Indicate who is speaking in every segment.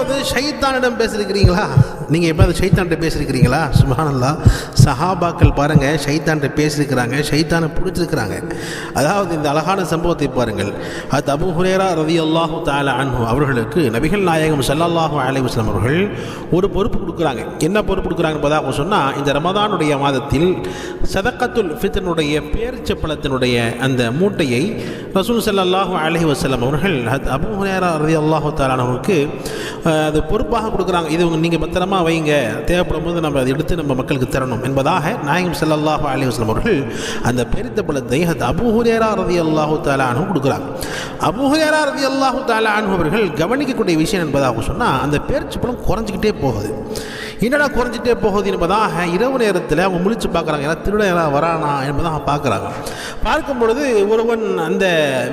Speaker 1: எப்பயாவது ஷைத்தானிடம் பேசியிருக்கிறீங்களா? நீங்கள் எப்பயாவது ஷைத்தான்கிட்ட பேசியிருக்கிறீங்களா? சுப்ஹானல்லாஹ், சஹாபாக்கள் பாருங்கள் ஷைத்தான்கிட்ட பேசியிருக்கிறாங்க, ஷைத்தானை பிடிச்சிருக்கிறாங்க. அதாவது இந்த அழகான சம்பவத்தை பாருங்கள். அது அபூ ஹுரைரா ரலியல்லாஹு தஆலா அன்ஹு அவர்களுக்கு நபிகள் நாயகம் ஸல்லல்லாஹு அலைஹி வஸல்லம் அவர்கள் ஒரு பொறுப்பு கொடுக்குறாங்க. என்ன பொறுப்பு கொடுக்குறாங்கன்னு பார்த்தா சொன்னால், இந்த ரமதானுடைய மாதத்தில் சதக்கத்துல் ஃபித்ருடைய பேரிச்சப்பழத்தினுடைய அந்த மூட்டையை ரசூல் ஸல்லல்லாஹு அலைஹி வஸல்லம் அவர்கள் அபூ ஹுரைரா ரலியல்லாஹு தஆலா அன்ஹுவுக்கு அது பொறுப்பாக கொடுக்குறாங்க. இது நீங்கள் பத்திரமா வைங்க, தேவைப்படும் போது நம்ம அதை எடுத்து நம்ம மக்களுக்கு தரணும் என்பதாக நாயகம் ஸல்லல்லாஹு அலைஹி வஸல்லம் அவர்கள் அந்த பேரிச்சப்பழத்தை அபூ ஹுரைரா ரலியல்லாஹு தஆலா அன்ஹு கொடுக்குறாங்க. அபூ ஹுரைரா ரலியல்லாஹு தஆலா அன்ஹு அவர்கள் கவனிக்கக்கூடிய விஷயம் என்பதாக சொன்னால், அந்த பேரிச்சப்பழம் குறைஞ்சிக்கிட்டே போகுது. என்னடா குறைஞ்சிட்டே போகுது என்பதாக இரவு நேரத்தில் அவங்க முழிச்சு பார்க்குறாங்க. ஏன்னா திருட யாராவது வரானா என்பதாக பார்க்குறாங்க. பார்க்கும் பொழுது ஒருவன் அந்த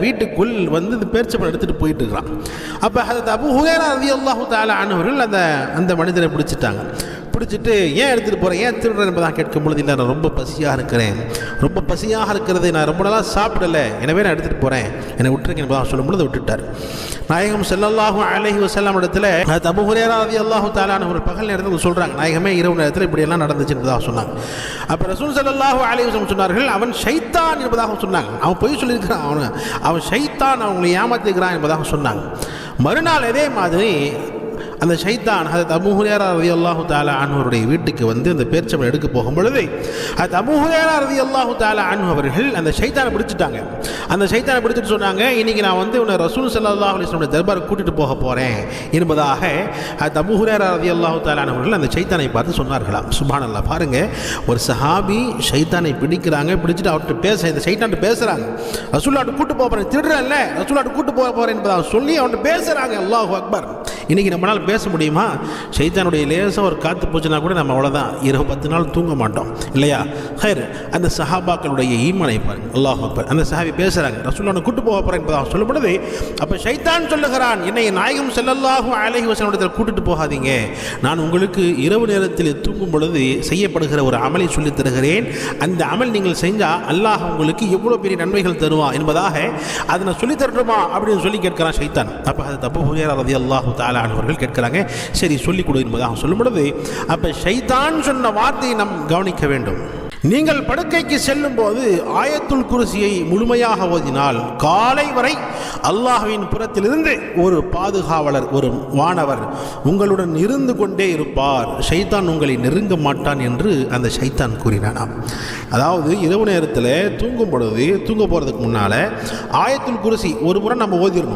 Speaker 1: வீட்டுக்குள் வந்து இந்த பேரிச்சப்பழம் எடுத்துகிட்டு போயிட்டு இருக்கிறான். அப்போ அது அபூ ஹுரைரா ரலியல்லாஹு தஆலா அன்ஹு அவர்கள் அந்த மனிதரை பிடிச்சிட்டாங்க. பிடிச்சிட்டு ஏன் எடுத்துகிட்டு போகிறேன், ஏன் திருடுறேன் என்பதாக கேட்கும் பொழுது, இல்லை நான் ரொம்ப பசியாக இருக்கிறேன், ரொம்ப பசியாக இருக்கிறது, நான் ரொம்ப நாளாக சாப்பிடலை, எனவே நான் எடுத்துகிட்டு போகிறேன், என்னை விட்டுருங்க என்பதாக சொல்லும் பொழுது விட்டுட்டார். நாயகம் ஸல்லல்லாஹு அலைஹி வஸல்லம் இடத்துல அபூ ஹுரைரா ரலியல்லாஹு தஆலா அன்ஹு ஒரு பகல் நேரத்தில் சொல்கிறாங்க, நாயகமே இரவு நேரத்தில் இப்படியெல்லாம் நடந்துச்சு என்பதாக சொன்னாங்க. அப்போ ரசூல் ஸல்லல்லாஹு அலைஹி வஸல்லம் சொன்னார்கள், அவன் ஷைத்தான் என்பதாக சொன்னாங்க. அவன் பொய் சொல்லியிருக்கிறான், அவன் ஷைத்தான், அவங்களை ஏமாத்திருக்கிறான் என்பதாக சொன்னாங்க. மறுநாள் அதே மாதிரி அந்த ஷைத்தான் ஹஜ்ரத் அபூ ஹுரைரா ரலியல்லாஹு தஆலா அன்ஹுவுடைய வீட்டுக்கு வந்து அந்த பேரிச்சம்பழம் எடுக்க போகும் பொழுது ஹஜ்ரத் அபூ ஹுரைரா ரலியல்லாஹு தஆலா அன்ஹு அவர்கள் அந்த ஷைத்தானை பிடிச்சிட்டாங்க. அந்த ஷைத்தானை பிடிச்சிட்டு சொன்னாங்க, இன்னைக்கு நான் வந்து உன்னை ரசூல் ஸல்லல்லாஹு அலைஹி வஸல்லம் தர்பாருக்கு கூட்டிட்டு போக போறேன் என்பதாக ஹஜ்ரத் அபூ ஹுரைரா ரலியல்லாஹு தஆலா அன்ஹு அவர்கள் அந்த ஷைத்தானை பார்த்து சொன்னார்களாம். சுப்ஹானல்லாஹ், பாருங்க, ஒரு சஹாபி ஷைத்தானை பிடிக்கிறாங்க, பிடிச்சிட்டு அவர்கிட்ட இந்த ஷைத்தான்கிட்ட பேசுறாங்க. ரசூலுல்லாஹ் கூட்டு போக போறேன், திருடுறேன்ல, ரசூலுல்லாஹ் கூட்டு போக போறேன் என்பதாக சொல்லி அவன்கிட்ட பேசுறாங்க. அல்லாஹு அக்பர். இன்னைக்கு நம்மளால் பேச முடியுமா? ஷைத்தானுடைய லேசாக ஒரு காற்று போச்சுன்னா கூட நம்ம அவ்வளோதான், இரவு 10 நாள் தூங்க மாட்டோம் இல்லையா? ஹைர், அந்த சஹாபாக்களுடைய ஈமானை பாருங்க. அல்லாஹ் அக்பர். அந்த சஹாபி பேசுகிறாங்க, ரசூலுல்லாஹ் கூட்டு போக போகிறேன் என்பதாக சொல்லும் பொழுது அப்போ ஷைத்தான் சொல்லுகிறான், என்னை நாயகம் ஸல்லல்லாஹு அலைஹி வஸல்லம் இடத்தில் கூட்டிட்டு போகாதீங்க, நான் உங்களுக்கு இரவு நேரத்தில் தூங்கும் பொழுது செய்யப்படுகிற ஒரு அமலை சொல்லித் தருகிறேன், அந்த அமல் நீங்கள் செஞ்சால் அல்லாஹ் உங்களுக்கு எவ்வளோ பெரிய நன்மைகள் தருவான் என்பதாக அதை நான் சொல்லித் தரட்டுமா அப்படின்னு சொல்லி கேட்கிறான் ஷைத்தான். அப்போ அது அபூ ஹுரைரா ரலியல்லாஹு தஆலா அவர்கள் கேட்கிறாங்க, சரி சொல்லிக் கொடு என்பதாக சொல்லும் பொழுது அப்ப ஷைத்தான் சொன்ன வார்த்தையை நாம் கவனிக்க வேண்டும். நீங்கள் படுக்கைக்கு செல்லும் போது ஆயத்துல் குர்சியை முழுமையாக ஓதினால் காலை வரை அல்லாஹ்வின் புறத்திலிருந்து ஒரு பாதுகாவலர், ஒரு வானவர் உங்களுடன் இருந்து கொண்டே இருப்பார், ஷைத்தான் உங்களை நெருங்க மாட்டான் என்று அந்த ஷைத்தான் கூறினானாம். அதாவது இரவு நேரத்தில் தூங்கும் பொழுது, தூங்க போகிறதுக்கு முன்னால் ஆயத்துல் குர்சி ஒரு முறை நம்ம ஓதிடணும்.